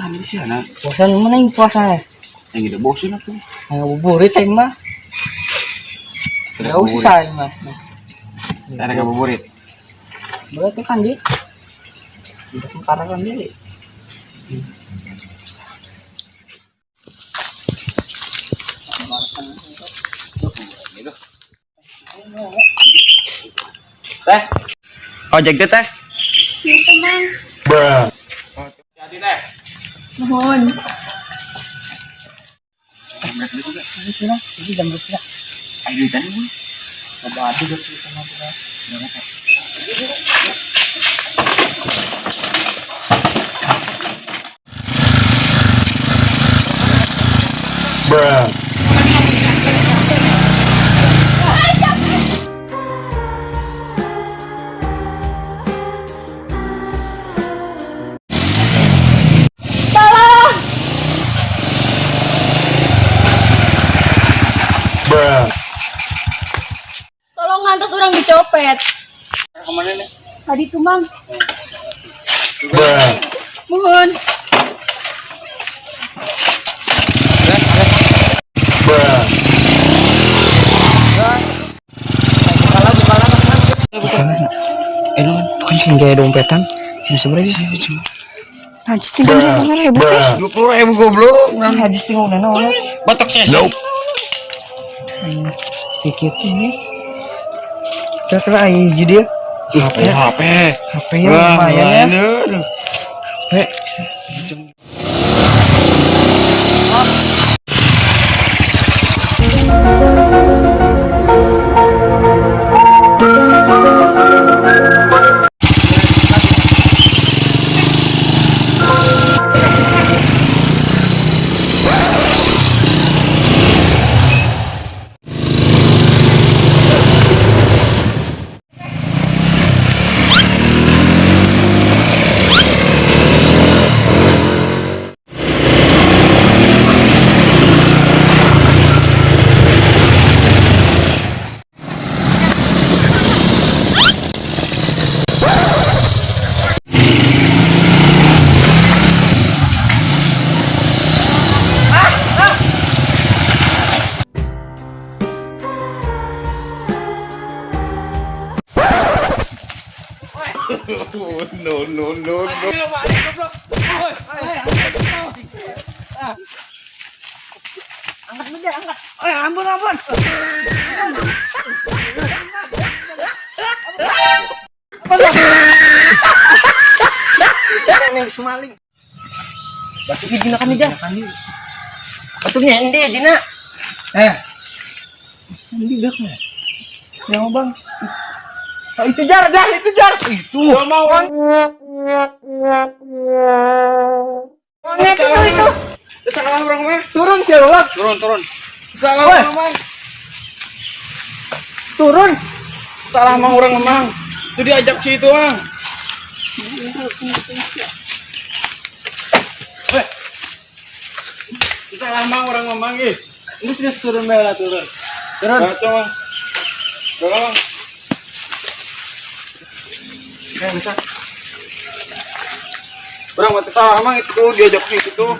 bosan di sana. Bosan mana yang puasa ya? Yang tidak bosan aku. Ngabuburit aing mah. Enggak usah aing mah. Ada ngabuburit. Boleh tuh kan di. Udah parah kan di. Teh. Ojek tuh teh. Gitu mang. Bruh. Hati teh. Mohon. Ini jam berapa? Ayo tadi. Coba adu dulu sama kita. Bruh. Bruh. Tolong ngantos orang dicopet. Kemana nih? Tadi tuh mang. Bruh. Mohon. Bruh. Bukan kayak dompetan. Sini sebenarnya. Haji tinggal ribu guys. 20.000 goblok. Haji tinggal nana. Batok sih. Pikir ini. Kira-kira aja dia. HP. HP nya lumayan ya. HP. No. Angkat benda, angkat. Ampun. Neng semaling. Batu dina kan aja. Batunya ende dina. Ende belakang. Yang bang. Oh, itu jar. Itu. Gak mau kan? Itu. Salah orang mah. Turun Sherlock. Turun. Salah orang mah. Turun. Salah mang orang memang. Itu diajak situ mang. Salah mang orang memang ih. Ini sudah turun bela turun. Coba. Tolong. Bisa. Orang mati salah mang itu tuh diajak situ tuh.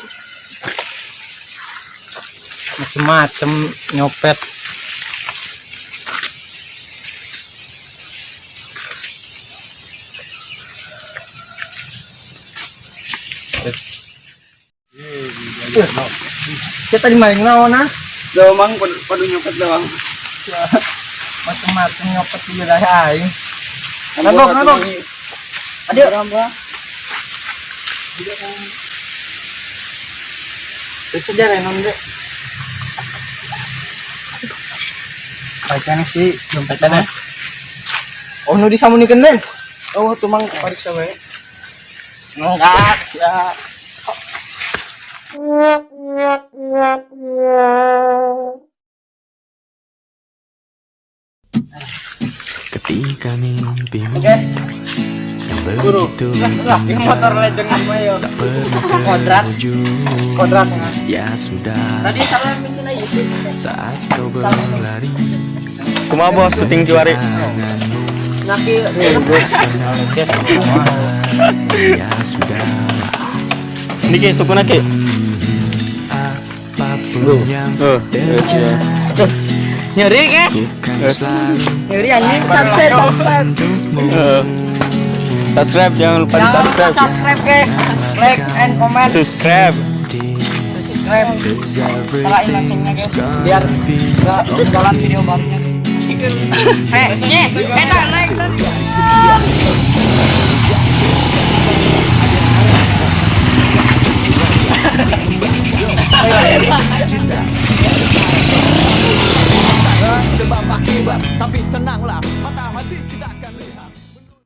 Macem-macem nyopet. Kita tadi main naon ah? Doang padu nyopet doang. Macem-macem nyopet di wilayah aing. Nagok. Adio. Itu sejarah non deh. Pacan sih dompetana. Oh nu disamunikeun den. Oh tuh mang pariksa bae. Enggak siap. Ketika mimpimu Guys, yang begitu yang motor legend mayo. Kodrat. Kodrat. ya sudah Tadi salah mention aja sih. saat kau berlari Kumaha bos syuting Juari? Naki nih bos. ya sudah Ini ke suku nake. Apapun yang Iya. Nyeri guys. Nyeri anjing. Subscribe. Subscribe, jangan lupa di subscribe. Subscribe guys. Like and comment. Subscribe. Subscribe. Nyalain loncengnya guys. Biar nggak ketinggalan video barunya. Naik.